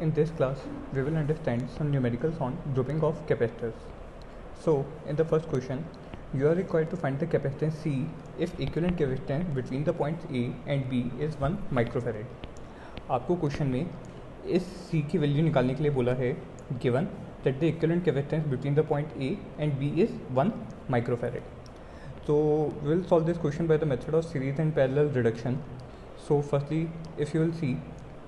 In this class, we will understand some numericals on grouping of capacitors. So, in the first question, you are required to find the capacitance C if equivalent capacitance between the points A and B is 1 microfarad. आपको question में इस C की value निकालने के लिए बोला है given that the equivalent capacitance between the point A and B is 1 microfarad. So, we will solve this question by the method of series and parallel reduction. So, firstly, if you will see,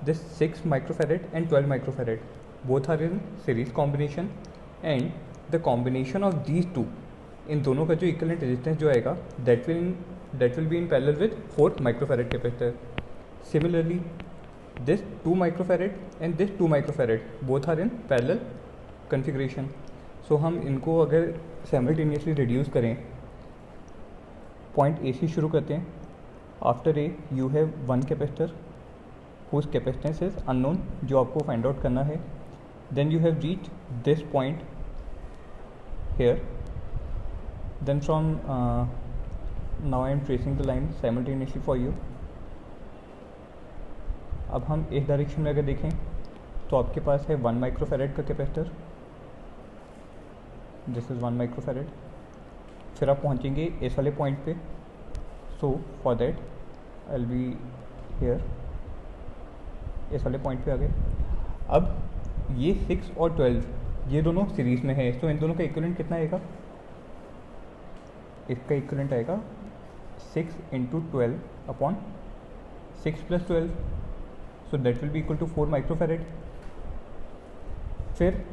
this 6 microfarad and 12 microfarad both are in series combination and the combination of these two, इन दोनों का जो equivalent resistance जो आएगा that will be in parallel with 4 microfarad capacitor. Similarly, this 2 microfarad and this 2 microfarad both are in parallel configuration. So हम इनको अगर simultaneously reduce करें, point A से शुरू करते हैं. After A you have one capacitor whose capacitance is unknown, जो आपको find out करना है. Then you have reached this point here. Then from now I am tracing the line simultaneously for you. अब हम इस डायरेक्शन में अगर देखें तो आपके पास है 1 माइक्रोफैरेड का कैपेसिटर. This is 1 microfarad. फिर आप पहुंचेंगे इस वाले पॉइंट पे. So for that I will be here. इस वाले पॉइंट पे आ गए. अब ये 6 और 12 ये दोनों सीरीज में है. तो इन दोनों का इक्विवेलेंट कितना आएगा? इसका इक्विवेलेंट आएगा 6 into 12 upon 6 plus 12. So that will be equal to 4 microfarad. फिर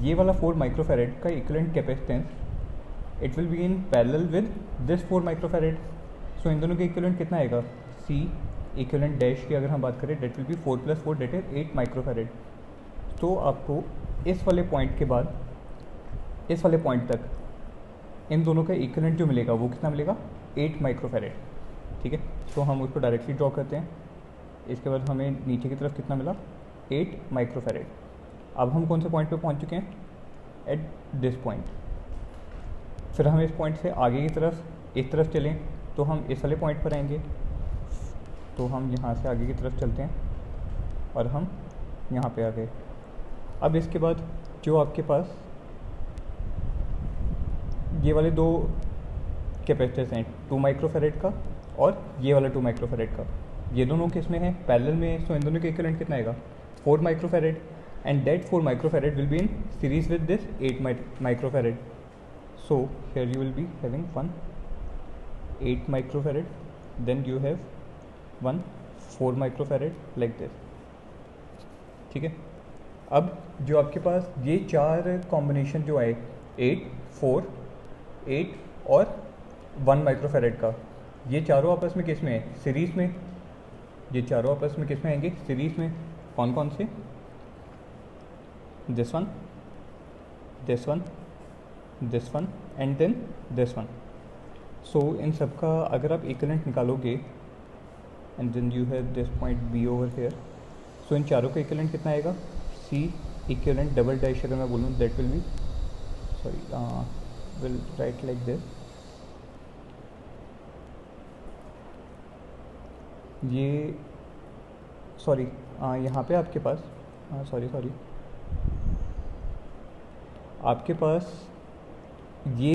ये वाला 4 माइक्रोफैरेड का equivalent capacitance it will be in parallel with this 4 microfarad. So इन दोनों का इक्विवेलेंट कितना आएगा? सी इक्विवेलेंट डैश की अगर हम बात करें that will be 4 plus 4 that is 8 microfarad. तो आपको इस वाले पॉइंट के बाद इस वाले पॉइंट तक इन दोनों का इक्विवेलेंट जो मिलेगा वो कितना मिलेगा? 8 माइक्रोफैरेड. ठीक है. तो हम उसको डायरेक्टली ड्रॉ करते हैं. इसके बाद हमें नीचे की तरफ कितना मिला? 8 माइक्रोफैरेड. अब हम कौन से पॉइंट पे पहुंच चुके हैं? At this point. फिर हम इस पॉइंट से आगे की तरफ इस तरफ चलें तो हम इस वाले पॉइंट पर आएंगे. तो हम यहाँ से आगे की तरफ चलते हैं और हम यहाँ पे आ गए. अब इसके बाद जो आपके पास ये वाले दो कैपेसिटर्स हैं 2 माइक्रोफैरेड का और ये वाला 2 माइक्रोफैरेड का, ये दोनों किस में है? पैरेलल में है. सो इन दोनों के इक्विवेलेंट कितना आएगा? 4 microfarad. And that 4 microfarad will be in series with this 8 microfarad. So here you will be having 8 microfarad. Then you have 4 microfarad like this. ठीक है. अब जो आपके पास ये चार कॉम्बिनेशन जो आए 8, 4, 8 और 1 माइक्रोफैरेड का, ये चारों आपस में किस में है? सीरीज़ में. ये चारों आपस में किस में आएंगे? सीरीज़ में. कौन कौन से? This one, this one, this one and then this one. So इन सब का अगर आप इक्विवेलेंट निकालोगे and then you have this point B over here. So इन चारों का इक्विवेलेंट कितना आएगा? सी इक्विवेलेंट डबल डैश अगर मैं बोलूँ that will B will write like this. ये सॉरी यहाँ पे आपके पास सॉरी आपके पास ये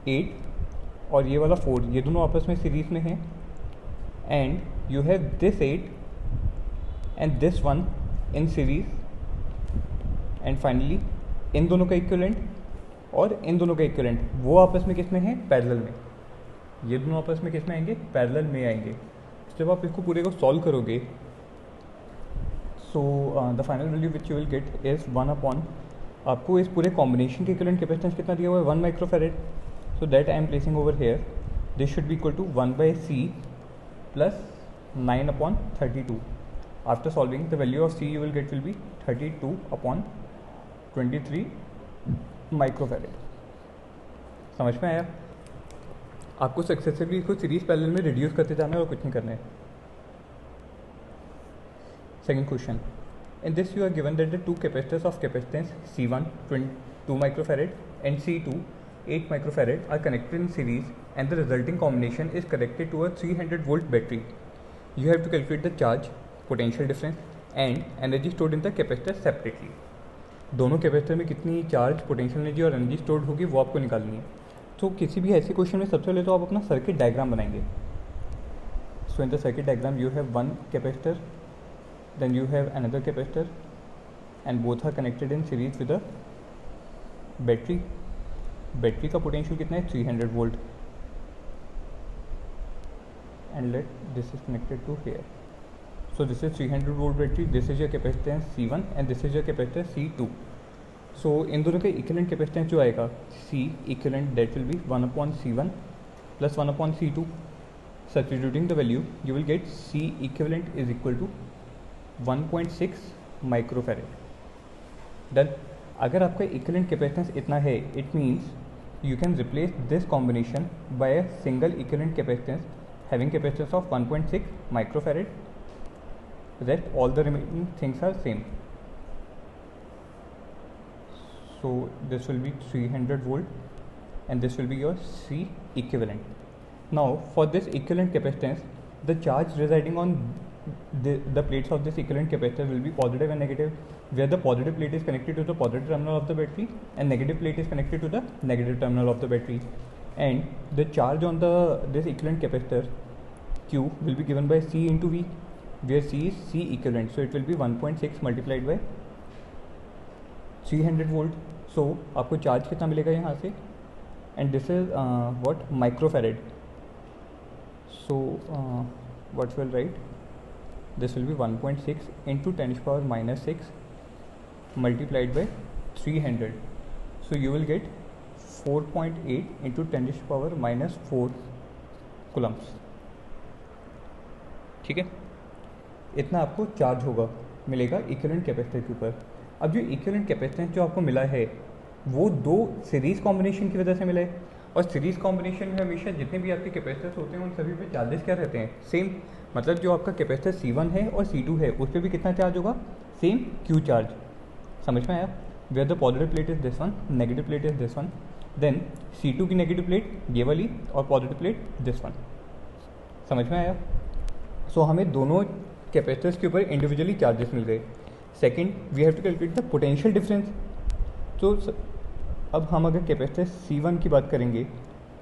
8 और ये वाला 4 ये दोनों आपस में सीरीज में हैं. And you have this 8 and this 1 in series. And finally in दोनों का इक्विवेलेंट और इन दोनों का इक्विवेलेंट वो आपस में किस में है? पैरेलल में. ये दोनों आपस में किस में आएंगे? पैरेलल में आएंगे. जब आप इसको पूरे को सॉल्व करोगे so the final value which you will get is 1 upon, आपको इस पूरे कॉम्बिनेशन के इक्विवेलेंट कैपेसिटेंस कितना दिया हुआ है? 1 microfarad. So that I am placing over here. This should be equal to 1/c plus 9 upon 32. After solving the value of c you will get will be 32 upon 23 microfarad. समझ में आया? आपको successively इसको series parallel में reduce करते जाना है और कुछ नहीं करना है. Second question. In this you are given that the 2 capacitors of capacitance C1 2 microfarad and C2 8 microfarad are connected in series and the resulting combination is connected to a 300 volt battery. You have to calculate the charge, potential difference and energy stored in the capacitor separately. दोनों capacitor में कितनी charge, potential energy और energy stored होगी वो आपको निकालनी है। तो किसी भी ऐसे क्वेश्चन में सबसे पहले तो आप अपना सर्किट डायग्राम बनाएंगे। So in the circuit diagram you have one capacitor, then you have another capacitor and both are connected in series with a battery. Battery का पोटेंशियल कितना है 300 volt and let this is connected to here. So this is 300 volt battery, this is your capacitance C1 and this is your capacitance C2. So इन दोनों का equivalent capacitance जो आएगा C equivalent that will be 1 upon C1 plus 1 upon C2. Substituting the value you will get C equivalent is equal to 1.6 microfarad. Done. अगर आपका equivalent capacitance इतना है it means you can replace this combination by a single equivalent capacitance having capacitance of 1.6 microfarad. Rest all the remaining things are same. So this will be 300 volt and this will be your C equivalent. Now for this equivalent capacitance, the charge residing on the plates of this equivalent capacitor will be positive and negative, where the positive plate is connected to the positive terminal of the battery and negative plate is connected to the negative terminal of the battery. And the charge on this equivalent capacitor Q will be given by C into V, where C is C equivalent, so it will be 1.6 multiplied by 300 volt. So आपको charge कितना मिलेगा यहाँ से, and this is what microfarad. So what will write, this will be 1.6 into 10 to the power minus 6 multiplied by 300. So you will get 4.8 into 10 to the power minus 4 coulombs. ठीक है, इतना आपको charge होगा मिलेगा इक्विवेलेंट कैपेसिटर के ऊपर। अब जो इक्विवेलेंट कैपेसिटेंस जो आपको मिला है वो दो सीरीज़ कॉम्बिनेशन की वजह से मिला है, और सीरीज़ कॉम्बिनेशन में हमेशा जितने भी आपके कैपेसिटर्स होते हैं उन सभी पे चार्जेस क्या रहते हैं, सेम। मतलब जो आपका कैपेसिटर C1 है और C2 है उस पर भी कितना चार्ज होगा, सेम Q चार्ज। समझ में आया? Where the positive plate is this one, negative plate is this one, then C2 की नेगेटिव प्लेट ये वाली और पॉजिटिव प्लेट दिस वन। समझ में आया? सो हमें दोनों कैपेसिटर्स के ऊपर इंडिविजुअली चार्जेस मिल गए। Second, we have to calculate the potential difference. तो अब हम अगर कैपेसिटर C1 की बात करेंगे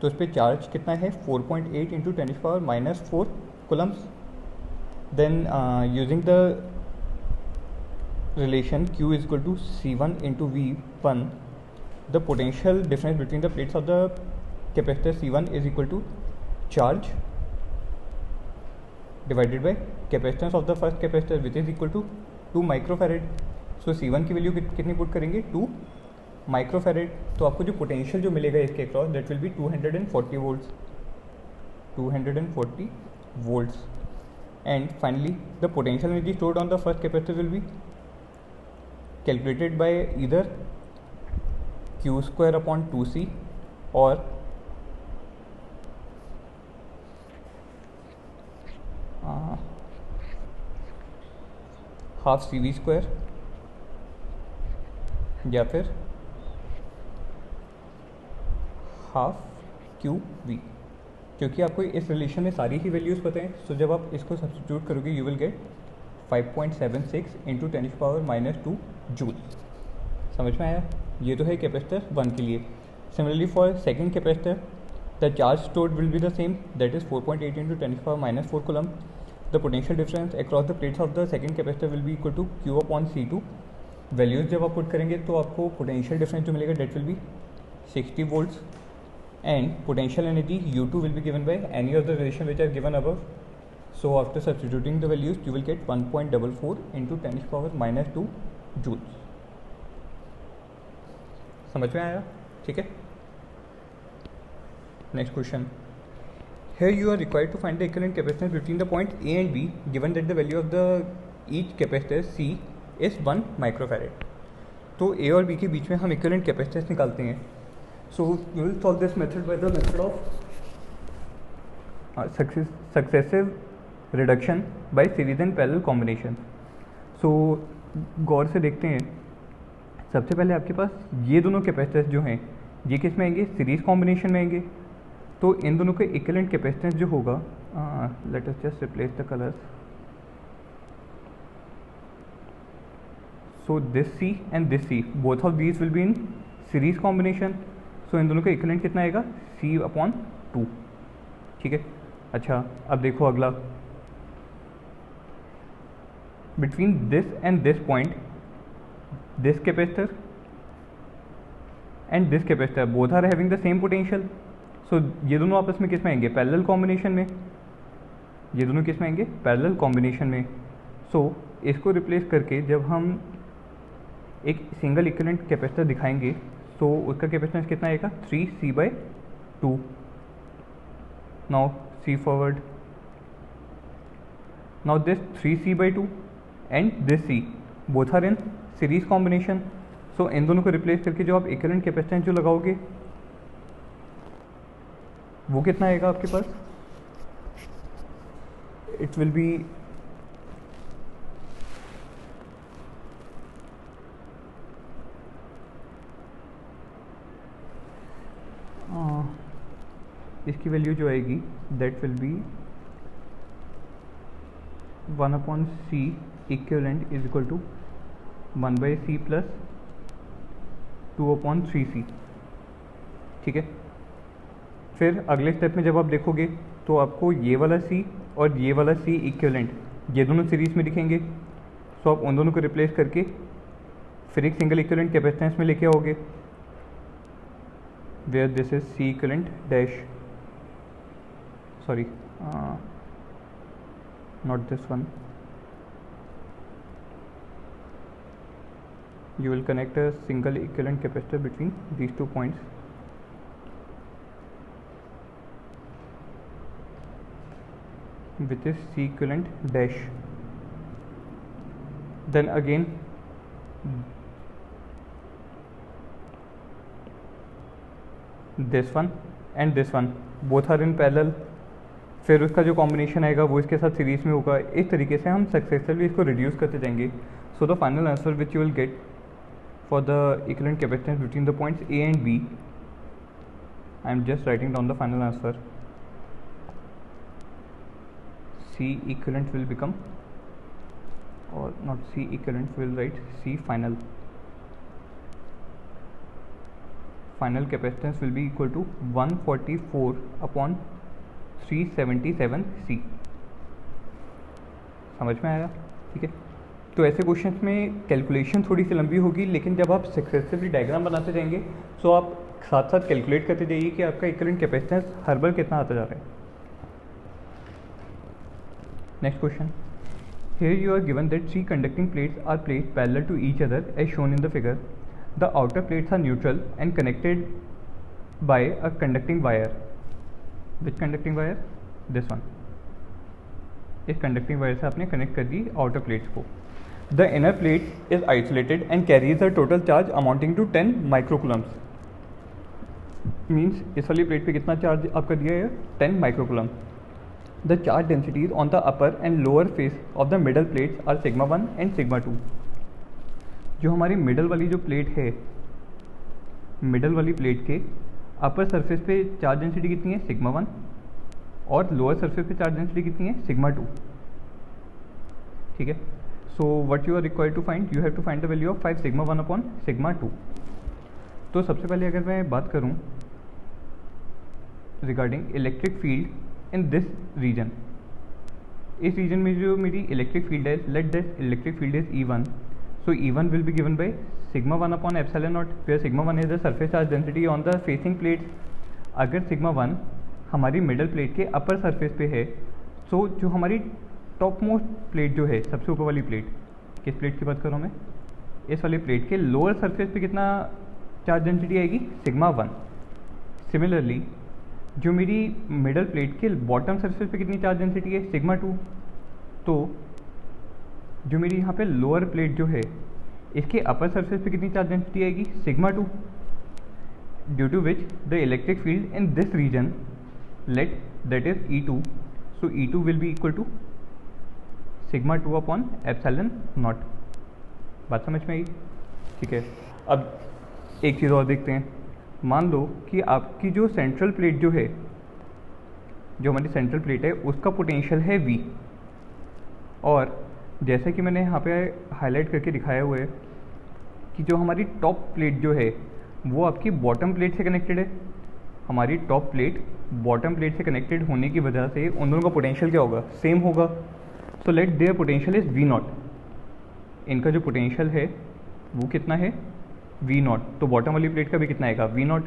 तो उस पर चार्ज कितना है 4.8 into 10 to the power minus 4 coulombs. Then using the relation Q is equal to C1 into V1, the potential difference between the plates of the capacitor C1 is equal to charge divided by capacitance of the first capacitor which is equal to 2 microfarad. So C1 की value कितनी put करेंगे 2 microfarad. तो आपको जो potential जो मिलेगा इसके across that will B 240 volts, 240 volts. And finally the potential energy stored on the first capacitor will be calculated by either Q² upon 2C और हाफ CV² या फिर हाफ QV, क्योंकि आपको इस रिलेशन में सारी ही वैल्यूज़ पता हैं। सो जब आप इसको सब्स्टिट्यूट करोगे you will gate 5.76 into 10 to the power minus 2 joule. समझ में आया? ये तो है कैपेसिटर 1 के लिए। Similarly for second capacitor the charge stored will be the same, that is 4.8 into 10 to the power minus 4 coulomb. The potential difference across the plates of the second capacitor will be equal to Q upon C2। Values जब आप put करेंगे तो आपको potential difference जो मिलेगा that will be 60 volts and potential energy U2 will be given by any of the relation which are given above. So after substituting the values you will get 1.44 into 10 to the power minus 2 joules. समझ में आया? ठीक है। Next question, here you are required to find the equivalent capacitance between the point A and B given that the value of the each capacitor C is 1 microfarad. तो A और B के बीच में हम equivalent capacitance निकालते हैं। So we will solve this method by the method of successive reduction by series and parallel combination. So गौर से देखते हैं, सबसे पहले आपके पास ये दोनों कैपेसिटेंस जो हैं ये किस में आएंगे, सीरीज कॉम्बिनेशन में आएंगे। तो इन दोनों के इक्विवेलेंट कैपेसिटेंस जो होगा, let us just replace the colours. So this C and this C, both of these will be in series combination. So इन दोनों का इक्विवेलेंट कितना आएगा, C/2. ठीक है. अच्छा, अब देखो अगला, between this and this point this capacitor and this capacitor both are having the same potential. So ये दोनों आपस में किस में आएंगे, पैरेलल कॉम्बिनेशन में. ये दोनों किस में आएंगे, पैरेलल कॉम्बिनेशन में. सो इसको रिप्लेस करके जब हम एक सिंगल इक्विवेलेंट कैपेसिटर दिखाएंगे तो उसका कैपेसिटेंस कितना आएगा, 3C/2. Now see forward. Now this 3C/2 and this C both are in series combination. So इन दोनों को रिप्लेस करके जो आप इक्विवेलेंट कैपेसिटेंस जो लगाओगे वो कितना आएगा आपके पास, इट विल बी इसकी वैल्यू जो आएगी that will be 1/C equivalent is equal to 1/C plus 2/3C. ठीक है. फिर अगले स्टेप में जब आप देखोगे तो आपको ये वाला C और ये वाला C इक्विवेलेंट ये दोनों सीरीज में दिखेंगे. सो आप उन दोनों को रिप्लेस करके फिर एक सिंगल इक्विवेलेंट कैपेसिटेंस में लेके आओगे, where this is C equivalent dash, sorry, not this one. You will connect a single equivalent capacitor between these 2 points. With this C equivalent dash. Then again this one and this one both are in parallel. फिर उसका जो combination आएगा वो इसके साथ series में होगा. इस तरीके से हम सक्सेसफुली इसको रिड्यूस करते जाएंगे. So the final answer which you will get for the equivalent capacitance between the points A and B, I am just writing down the final answer. C equivalent will become, or not C equivalent, will write C final. Final capacitance will be equal to 144/377C. समझ में आया. ठीक है. तो ऐसे questions में calculation थोड़ी सी लंबी होगी, लेकिन जब आप सक्सेसफुली डायग्राम बनाते जाएंगे तो आप साथ साथ कैलकुलेट करते जाइए कि आपका इक्विवेलेंट कैपेसिटेंस हर बार कितना आता जा रहा है. Next question. Here you are given that 3 conducting plates are placed parallel to each other as shown in the figure. The outer plates are neutral and connected by a conducting wire. Which conducting wire? This one. इस conducting wire से आपने connect कर दी outer plates को. The inner plate is isolated and carries a total charge amounting to 10 microcoulombs. Means इस वाली plate पे कितना charge आपका दिया है, 10 microcoulomb. The charge densities on the upper and lower face of the middle plates are sigma 1 and sigma 2. जो हमारी middle वाली जो प्लेट है, मिडल वाली प्लेट के अपर सरफेस पे चार्ज डेंसिटी कितनी है, सिग्मा 1, और लोअर सरफेस पे चार्ज डेंसिटी कितनी है, सिग्मा 2. ठीक है. So what you are required to find, you have to find the value of 5 sigma 1 upon sigma 2. तो सबसे पहले अगर मैं बात करूं regarding electric field in this region, इस रीजन में जो मेरी इलेक्ट्रिक फील्ड है, let this electric field is E1. So E1 will be given by sigma 1 upon epsilon naught, where sigma 1 is the surface charge density on the facing plates. अगर sigma 1 हमारी middle plate के upper surface पे है, तो जो हमारी top most plate जो है, सबसे ऊपर वाली प्लेट, किस प्लेट की बात कर रहा हूँ मैं, इस वाली प्लेट के लोअर सरफेस पे कितना चार्ज डेंसिटी आएगी, सिग्मा 1. सिमिलरली जो मेरी मिडल प्लेट के बॉटम सरफेस पे कितनी चार्ज डेंसिटी है, सिग्मा 2. तो जो मेरी यहाँ पे लोअर प्लेट जो है, इसके अपर सरफेस पे कितनी चार्ज डेंसिटी आएगी, sigma 2. Due to which the electric field in this region, let that is E2. So E2 will be equal to sigma 2 upon epsilon naught. बात समझ में आई. ठीक है. अब एक चीज़ और देखते हैं. मान लो कि आपकी जो सेंट्रल प्लेट जो है, जो हमारी सेंट्रल प्लेट है, उसका पोटेंशियल है V. और जैसे कि मैंने यहाँ पे हाईलाइट करके दिखाया हुआ है कि जो हमारी टॉप प्लेट जो है वो आपकी बॉटम प्लेट से कनेक्टेड है। हमारी टॉप प्लेट बॉटम प्लेट से कनेक्टेड होने की वजह से उन दोनों का पोटेंशियल क्या होगा, सेम होगा। So let their potential is V naught. इनका जो पोटेंशियल है वो कितना है, वी नॉट। तो बॉटम वाली प्लेट का भी कितना आएगा, V naught.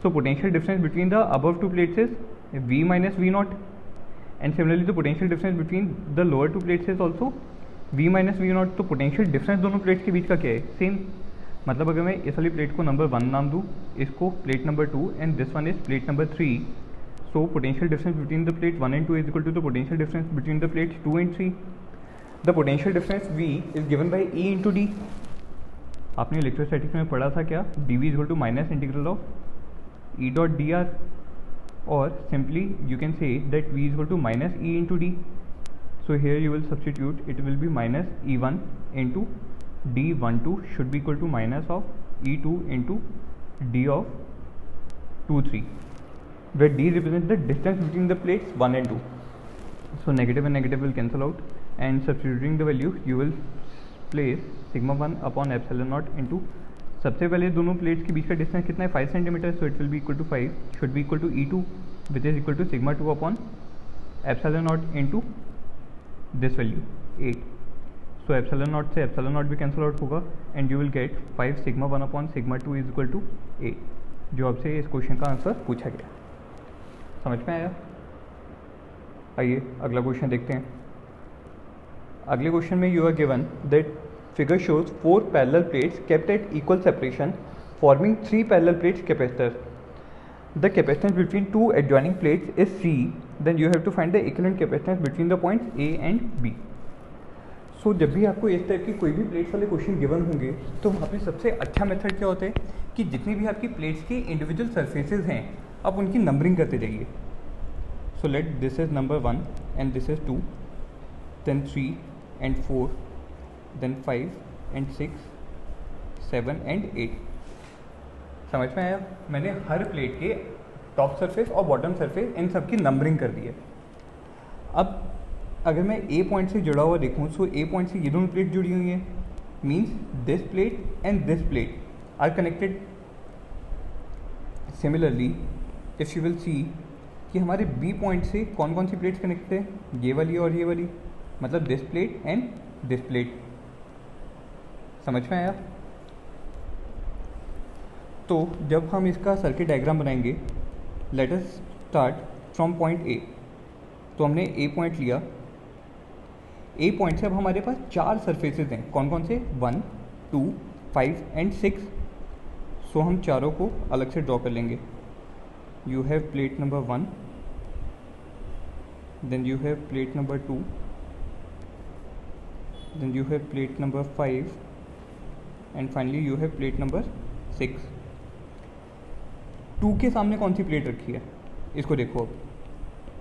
So potential difference between the above two plates is V minus V naught, and similarly the potential difference between the lower two plates is also V minus V naught. तो potential difference दोनों plates के बीच का क्या है, same. मतलब अगर मैं इस वाली प्लेट को नंबर 1 नाम दूँ, इसको plate number 2 and this one is plate number 3, so potential difference between the plate 1 and 2 is equal to the potential difference between the plates 2 and 3. The potential difference V is given by E into D. आपने electrostatics में पढ़ा था क्या, dV is equal to minus integral of E dot dr, or simply you can say that V is equal to minus E into D. So here you will substitute, it will be minus E1 into D12 should be equal to minus of E2 into D of 2 3, where D represents the distance between the plates 1 and 2. So negative and negative will cancel out, and substituting the value you will place sigma 1 upon epsilon naught into, सबसे पहले दोनों plates के बीच का distance कितना है, 5 centimetre. So it will be equal to 5 should be equal to E2 which is equal to sigma 2 upon epsilon naught into this value 8। So epsilon naught से epsilon naught भी कैंसिल आउट होगा, and you will get 5 sigma 1 upon sigma 2 is equal to 8, जो आपसे इस question का answer पूछा गया। समझ में आया? आइए अगला क्वेश्चन देखते हैं। अगले क्वेश्चन में you are given that figure shows 4 parallel plates kept at equal separation forming 3 parallel plates capacitor. The capacitance between 2 adjoining plates is C, then you have to find the equivalent capacitance between the points A and B। So जब भी आपको इस type की कोई भी plates वाले question given होंगे तो वहाँ पे सबसे अच्छा मेथड क्या होता है कि जितनी भी आपकी प्लेट्स की इंडिविजुअल सर्फेसेज हैं आप उनकी नंबरिंग करते जाइए। So let this is number 1 and this is 2, then 3 and 4, then 5 and 6, 7 and 8। समझ में आया? मैंने हर प्लेट के टॉप सरफेस और बॉटम सरफेस इन सब की नंबरिंग कर दी है। अब अगर मैं ए पॉइंट से जुड़ा हुआ देखूँ, सो ए पॉइंट से ये दोनों प्लेट जुड़ी हुई हैं, means this plate and this plate are connected. Similarly if you will see कि हमारे बी पॉइंट से कौन कौन सी प्लेट्स कनेक्टेड है, ये वाली और ये वाली, मतलब this plate and this plate. समझ में आया? तो जब हम इसका सर्किट डायग्राम बनाएंगे, let us start from point A. तो हमने ए पॉइंट लिया, ए पॉइंट से अब हमारे पास 4 सरफेसेज हैं, कौन कौन से, 1 2 5 एंड 6। सो हम चारों को अलग से ड्रॉ कर लेंगे। You have plate number 1, then you have plate number 2, then you have plate number 5, and finally you have plate number 6। 2 के सामने कौन सी प्लेट रखी है, इसको देखो। अब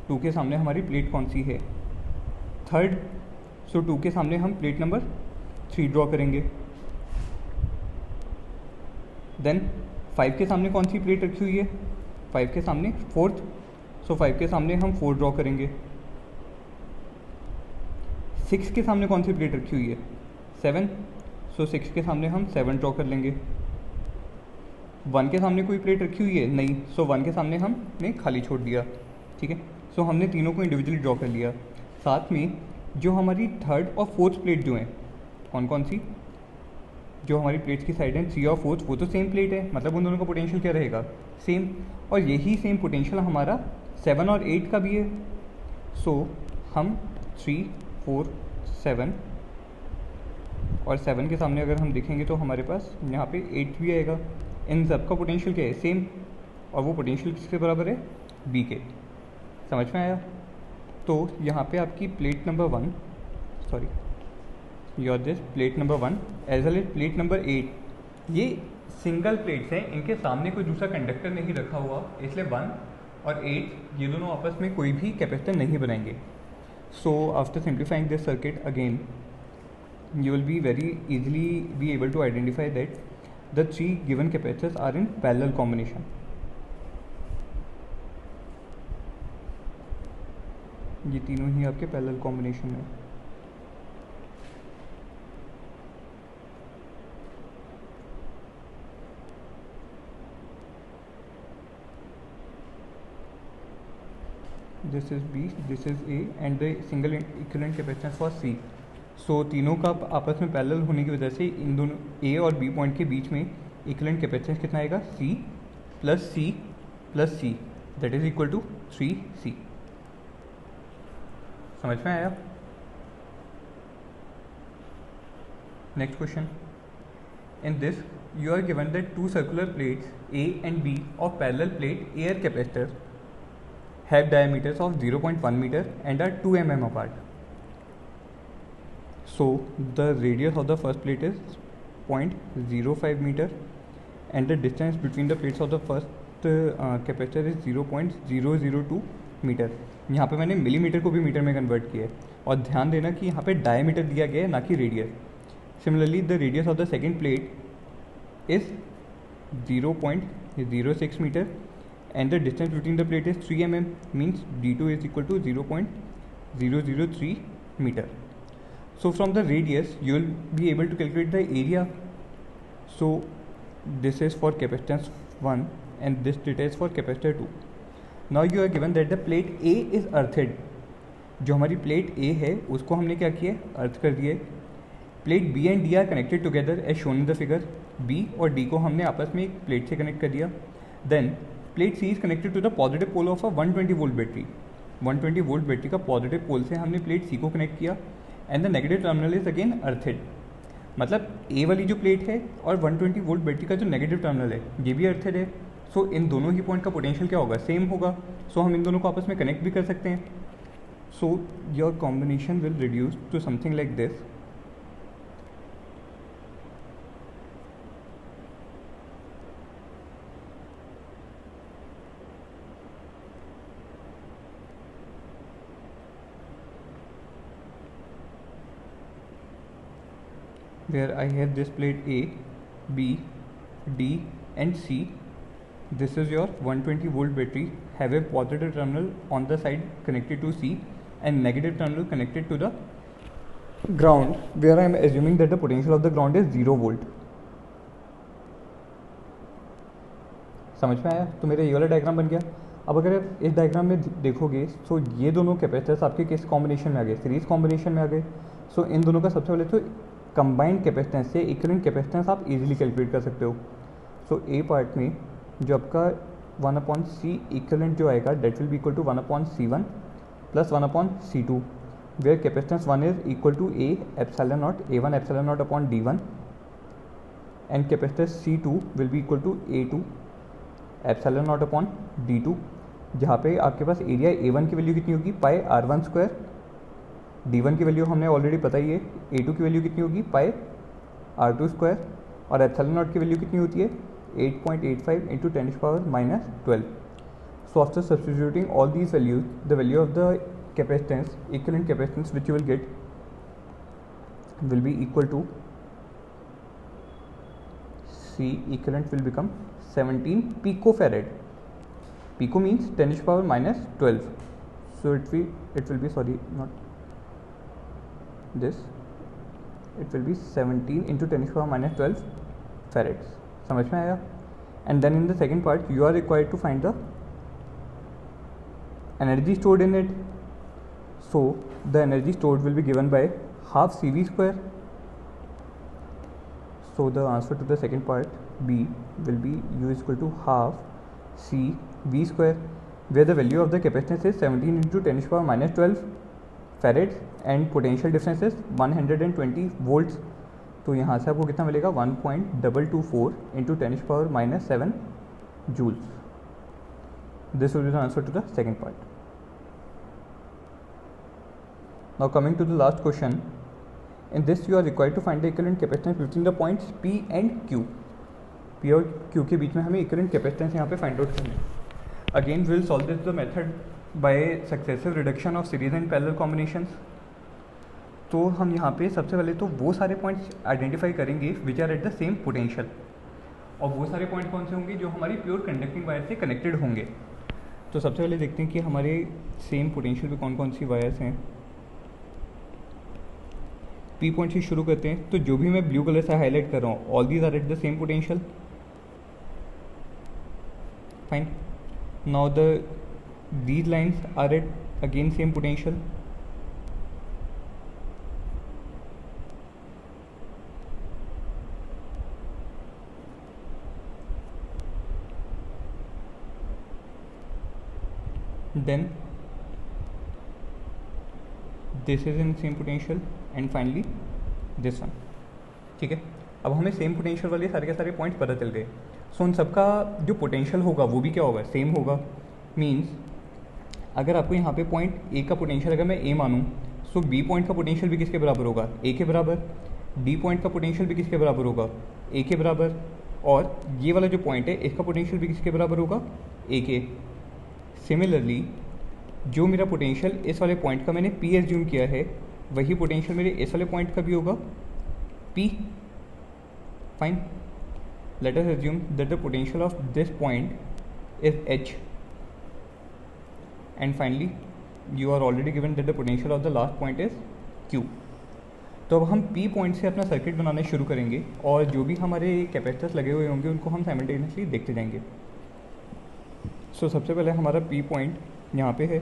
2 के सामने हमारी प्लेट कौन सी है, 3rd। सो 2 के सामने हम प्लेट नंबर 3 ड्रॉ करेंगे। देन 5 के सामने कौन सी प्लेट रखी हुई है, 5 के सामने 4th। सो 5 के सामने हम 4 ड्रॉ करेंगे। 6 के सामने कौन सी प्लेट रखी हुई है, 7। सो 6 के सामने हम 7 ड्रॉ कर लेंगे। 1 के सामने कोई प्लेट रखी हुई है, नहीं। सो 1 के सामने हमने खाली छोड़ दिया, ठीक है। सो हमने तीनों को इंडिविजुअली ड्रॉ कर लिया। साथ में जो हमारी 3rd और 4th प्लेट जो हैं, कौन कौन सी, जो हमारी प्लेट्स की साइड है 3 और 4th, वो तो सेम प्लेट है, मतलब उन दोनों का पोटेंशियल क्या रहेगा, सेम। और यही सेम पोटेंशियल हमारा 7 और 8 का भी है। सो हम 3 4 7 और 7 के सामने अगर हम देखेंगे तो हमारे पास यहाँ पे 8 भी आएगा। इन सब का पोटेंशियल क्या है, सेम। और वो पोटेंशियल किसके बराबर है, बी के। समझ में आया? तो यहाँ पे आपकी plate number 1, sorry your this plate number 1 as well as plate number 8, ये सिंगल प्लेट्स हैं, इनके सामने कोई दूसरा कंडक्टर नहीं रखा हुआ, इसलिए 1 और 8 ये दोनों आपस में कोई भी कैपेसिटर नहीं बनाएंगे। So after simplifying this circuit again you will be very easily be able to identify that the 3 given capacitors are in parallel combination। ये तीनों ही आपके पैरेलल कॉम्बिनेशन में। this is B, this is A, and the single equivalent capacitance for C. So तीनों का आपस में parallel होने की वजह से इन दोनों A और B पॉइंट के बीच में इक्विवेलेंट कैपेसिटेंस कितना आएगा, C plus C plus C, that is equal to 3C. समझ में आया? Next question. In this, you are given that two circular plates A and B of parallel plate air capacitor have diameters of 0.1 meter and are 2 mm apart. So the radius of the first plate is 0.05 meter and the distance between the plates of the first capacitor is 0.002 meter. यहाँ पे मैंने millimetre को भी metre में convert किया है और ध्यान देना कि यहाँ पे डायमीटर दिया गया है ना कि radius. Similarly, the radius of the second plate is 0.06 meter and the distance between the plate is 3 mm, means d2 is equal to 0.003 meter. So from the radius you will be able to calculate the area. So this is for capacitance 1 and this data is for capacitor 2. Now you are given that the plate A is earthed. जो हमारी plate A है उसको हमने क्या किया, earth कर दिए. Plate B and D are connected together as shown in the figure. B और D को हमने आपस में एक प्लेट से कनेक्ट कर दिया. Then plate C is connected to the positive pole of a 120 volt battery. 120 volt battery का पॉजिटिव पोल से हमने प्लेट C को कनेक्ट किया and the negative terminal is again earthed. मतलब A वाली जो प्लेट है और 120 वोल्ट बैटरी का जो नेगेटिव टर्मिनल है ये भी अर्थेड है. सो इन दोनों ही पॉइंट का पोटेंशियल क्या होगा, सेम होगा. सो हम इन दोनों को आपस में कनेक्ट भी कर सकते हैं. So your combination will reduce to something like this. Where I have this plate A, B, D and C. This is your 120 volt battery, have a positive terminal on the side connected to C and negative terminal connected to the ground, where I am assuming that the potential of the ground is 0 volt. समझ में आया? तो मेरा ये वाला diagram बन गया. अब अगर आप इस डायग्राम में देखोगे तो ये दोनों कैपेसिटर्स आपके किस कॉम्बिनेशन में आ गए, सीरीज कॉम्बिनेशन में आ गए. सो इन दोनों का सबसे पहले तो कंबाइंड कैपेसिटेंस से इक्विवेलेंट कैपेसिटेंस आप इजीली कैलकुलेट कर सकते हो. सो ए पार्ट में जो आपका 1/C इक्विवेलेंट जो आएगा that will be equal to 1/C1 plus 1/C2, where capacitance 1 is equal to A epsilon naught A1 epsilon naught upon D1 and capacitor C2 will be equal to A2 epsilon naught upon D2, जहाँ पे आपके पास area A1 की value कितनी होगी, पाई R1 square. D1 की value हमने already बताई है. A2 की वैल्यू कितनी होगी, पाई R2 स्क्वायर. और एप्सिलॉन नॉट की वैल्यू कितनी होती है, 8.85 into 10⁻12. So after substituting all these values, the value of the capacitance, equivalent capacitance which you will get will be equal to C equivalent will become 17 picofarad. Pico means 10⁻12. So it will be sorry, not this, it will be 17 into 10⁻12 farads. समझ में आया? And then in the second part you are required to find the energy stored in it. So the energy stored will be given by half CV square. So the answer to the second part B will be U is equal to half CV square, where the value of the capacitance is 17 into 10⁻12 farads and potential difference is 120 volts. तो यहाँ से आपको कितना मिलेगा, 1.224 into 10⁻7 joules. This will be the answer to the second part. Now coming to the last question. In this you are required to find the equivalent capacitance between the points P and Q. P और Q के बीच में हमें equivalent capacitance यहाँ पे find out करना है. Again we will solve this the method by successive reduction of series and parallel combinations. तो हम यहाँ पे सबसे पहले तो वो सारे पॉइंट्स आइडेंटिफाई करेंगे which are at the same potential. और वो सारे पॉइंट कौन से होंगे, जो हमारी प्योर कंडक्टिंग वायर से कनेक्टेड होंगे. तो सबसे पहले देखते हैं कि हमारे सेम पोटेंशियल पे कौन कौन सी वायर्स हैं. पी पॉइंट से शुरू करते हैं. तो जो भी मैं ब्लू कलर से हाईलाइट कर रहा हूँ, all these are at the same potential. Fine. Now the these lines are at again same potential. Then this is in same potential and finally this one. ठीक है, अब हमें सेम पोटेंशियल वाले सारे के सारे पॉइंट्स पता चल गए. सो उन सबका जो पोटेंशियल होगा वो भी क्या होगा, सेम होगा. मीन्स अगर आपको यहाँ पे पॉइंट ए का पोटेंशियल अगर मैं ए मानूँ, सो बी पॉइंट का पोटेंशियल भी किसके बराबर होगा, ए के बराबर. डी पॉइंट का पोटेंशियल भी किसके बराबर होगा, ए के बराबर. और ये वाला जो पॉइंट है इसका पोटेंशियल भी किसके बराबर होगा, ए के. सिमिलरली जो मेरा पोटेंशियल इस वाले पॉइंट का मैंने पी एज्यूम किया है, वही पोटेंशियल मेरे इस वाले पॉइंट का भी होगा, P. Fine. Let us assume that the potential of this point is h, and finally you are already given that the potential of the last point is q. तो अब हम P पॉइंट से अपना circuit बनाना शुरू करेंगे और जो भी हमारे कैपेसिटर्स लगे हुए होंगे उनको हम साइमल्टेनियसली देखते जाएंगे. सो सबसे पहले हमारा P पॉइंट यहाँ पे है.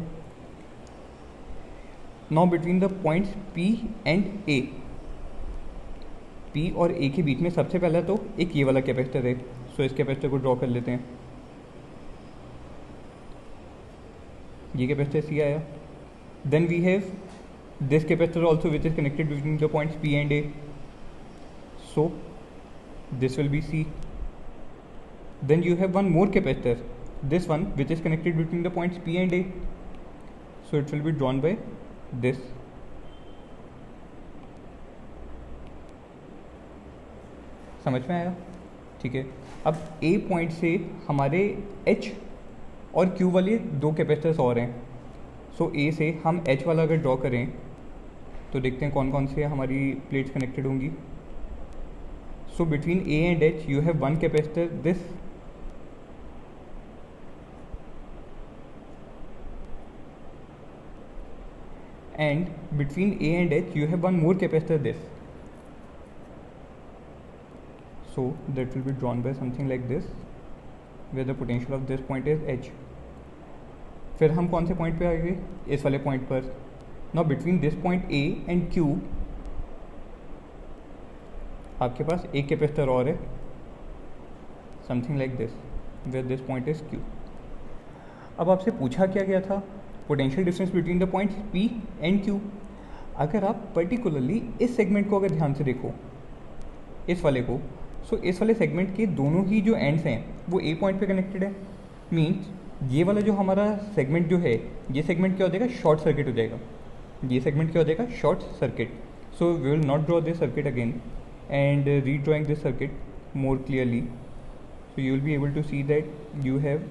Now between the points P and A, P और A के बीच में सबसे पहला तो एक ये वाला कैपेसिटर है. सो इस कैपेसिटर को ड्रॉ कर लेते हैं. ये कैपेसिटर C आया. Then we have this capacitor also which is connected between the points P and A. So this will be C. Then you have one more capacitor, this one which is connected between the points P and A, so it will be drawn by this. समझ में आया? ठीक है. अब A point से हमारे H और Q वाले दो कैपेसिटर्स और हैं. सो A से हम H वाला अगर ड्रॉ करें तो देखते हैं कौन कौन से हमारी प्लेट्स कनेक्टेड होंगी. So between A and H you have one capacitor, this. And between A and H you have one more capacitor, this. So that will be drawn by something like this, where the potential of this point is H. फिर हम कौन से point पे आएंगे, इस वाले point पर. Now between this point A and Q आपके पास एक कैपेसिटर और है, something like this, where this point is Q. अब आपसे पूछा क्या गया था, potential difference between the points P and Q. अगर आप पर्टिकुलरली इस सेगमेंट को अगर ध्यान से देखो, इस वाले को, सो इस वाले सेगमेंट के दोनों ही जो एंड्स हैं वो A पॉइंट पे कनेक्टेड है. मीन्स ये वाला जो हमारा सेगमेंट जो है, ये सेगमेंट क्या हो जाएगा, शॉर्ट सर्किट हो जाएगा. ये सेगमेंट क्या हो जाएगा, short circuit. So we will not draw this circuit again and redrawing this circuit more clearly. So you will be able to see that you have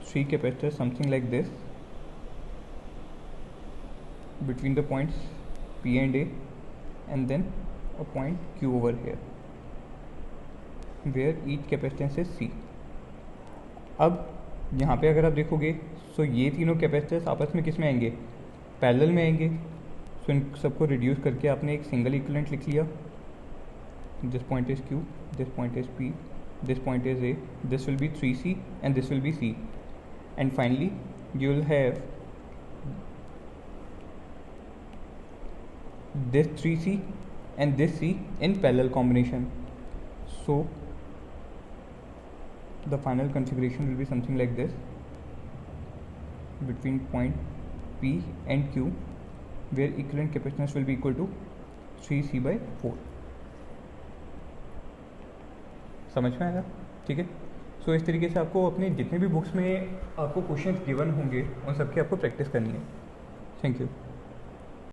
three capacitors, something like this, between the points P and A, and then a point Q over here, where each capacitance is C. अब यहाँ पे अगर आप देखोगे, सो ये तीनों capacitors आपस में किस में आएंगे, पैरेलल में आएंगे. सो इन सबको रिड्यूस करके आपने एक सिंगल इक्विवेलेंट लिख लिया. This point is Q, this point is P, this point is A, this will B 3C and this will be C. And finally you will have this 3C and this C in parallel combination. So the final configuration will be something like this, between point P and Q, where equivalent capacitance will be equal to 3C/4. समझ में आया? ठीक है. सो इस तरीके से आपको अपने जितने भी बुक्स में आपको क्वेश्चंस गिवन होंगे उन सब की आपको प्रैक्टिस करनी है. Thank you.